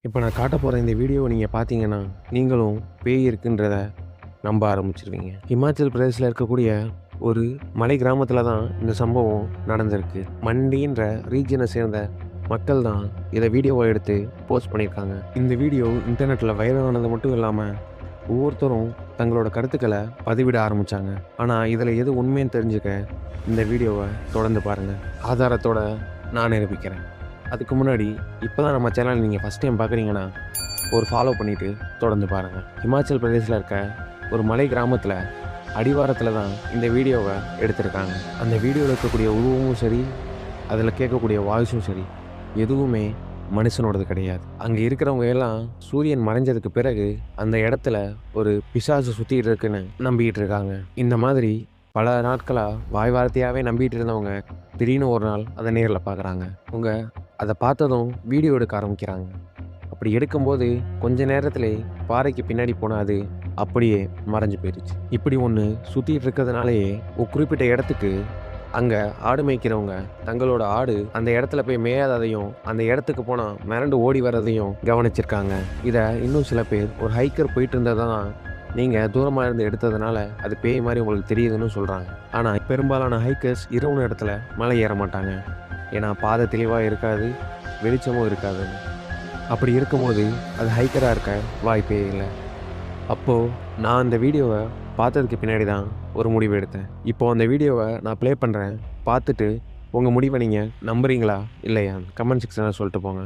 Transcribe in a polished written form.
இப்போ நான் காட்டப் போற இந்த வீடியோவ நீங்க பார்த்தீங்கன்னா, நீங்களும் பேய் இருக்குன்றத நம்ப ஆரம்பிச்சுருவீங்க. ஹிமாச்சல் பிரதேஷ்ல இருக்கக்கூடிய ஒரு மலை கிராமத்தில தான் இந்த சம்பவம் நடந்திருக்கு. மண்டின்ற ரீஜியன சேர்ந்த மக்கள் தான் இத வீடியோவா எடுத்து போஸ்ட் பண்ணியிருக்காங்க. இந்த வீடியோ இன்டர்நெட்ல வைரல் ஆனது மட்டும் இல்லாம, ஒவ்வொருத்தரும் தங்களோட கருத்துக்கள பதிவிட ஆரம்பிச்சாங்க. ஆனா, இதில எது உண்மைன்னு தெரிஞ்சுக்க இந்த வீடியோவ தொடர்ந்து பாருங்க. ஆதாரத்தோட நான் நிரூபிக்கிறேன். அதுக்கு முன்னாடி இப்போ தான் நம்ம சேனல் நீங்கள் ஃபஸ்ட் டைம் பார்க்குறீங்கன்னா ஒரு ஃபாலோ பண்ணிவிட்டு தொடர்ந்து பாருங்கள். ஹிமாச்சல் பிரதேசில் இருக்க ஒரு மலை கிராமத்தில் அடிவாரத்தில் தான் இந்த வீடியோவை எடுத்திருக்காங்க. அந்த வீடியோவில் இருக்கக்கூடிய உருவமும் சரி, அதில் கேட்கக்கூடிய வாய்ஸும் சரி, எதுவுமே மனுஷனோடது கிடையாது. அங்கே இருக்கிறவங்க எல்லாம் சூரியன் மறைஞ்சதுக்கு பிறகு அந்த இடத்துல ஒரு பிசாசு சுற்றிட்டு இருக்குன்னு நம்பிக்கிட்டு இருக்காங்க. இந்த மாதிரி பல நாட்களாக வாய் வார்த்தையாகவே நம்பிட்டு இருந்தவங்க திடீர்னு ஒரு நாள் அதை நேரில் பார்க்குறாங்க. அவங்க அதை பார்த்ததும் வீடியோ எடுக்க ஆரம்பிக்கிறாங்க. அப்படி எடுக்கும்போது கொஞ்ச நேரத்திலே பாறைக்கு பின்னாடி போன அது அப்படியே மறைஞ்சு போயிடுச்சு. இப்படி ஒன்று சுற்றிட்டு இருக்கிறதுனாலேயே ஒரு குறிப்பிட்ட இடத்துக்கு அங்கே ஆடு மேய்க்கிறவங்க தங்களோட ஆடு அந்த இடத்துல போய் மேயாததையும் அந்த இடத்துக்கு போனால் மிரண்டு ஓடி வர்றதையும் கவனிச்சிருக்காங்க. இதை இன்னும் சில பேர் ஒரு ஹைக்கர் போயிட்டு இருந்ததான் நீங்கள் தூரமாக இருந்து எடுத்ததுனால அது பேய் மாதிரி உங்களுக்கு தெரியுதுன்னு சொல்கிறாங்க. ஆனால் பெரும்பாலான ஹைக்கர்ஸ் இரவு நேரத்தில் மலை ஏற மாட்டாங்க. ஏன்னா பாதை தெளிவாக இருக்காது, வெளிச்சமும் இருக்காதுன்னு. அப்படி இருக்கும்போது அது ஹைக்கராக இருக்க வாய்ப்பே இல்லை. அப்போது நான் அந்த வீடியோவை பார்த்ததுக்கு பின்னாடி தான் ஒரு முடிவு எடுத்தேன். இப்போது அந்த வீடியோவை நான் ப்ளே பண்ணுறேன். பார்த்துட்டு உங்கள் முடிவை நீங்கள் நம்புறீங்களா இல்லையா கமெண்ட் செக்ஷனில் சொல்லிட்டு போங்க.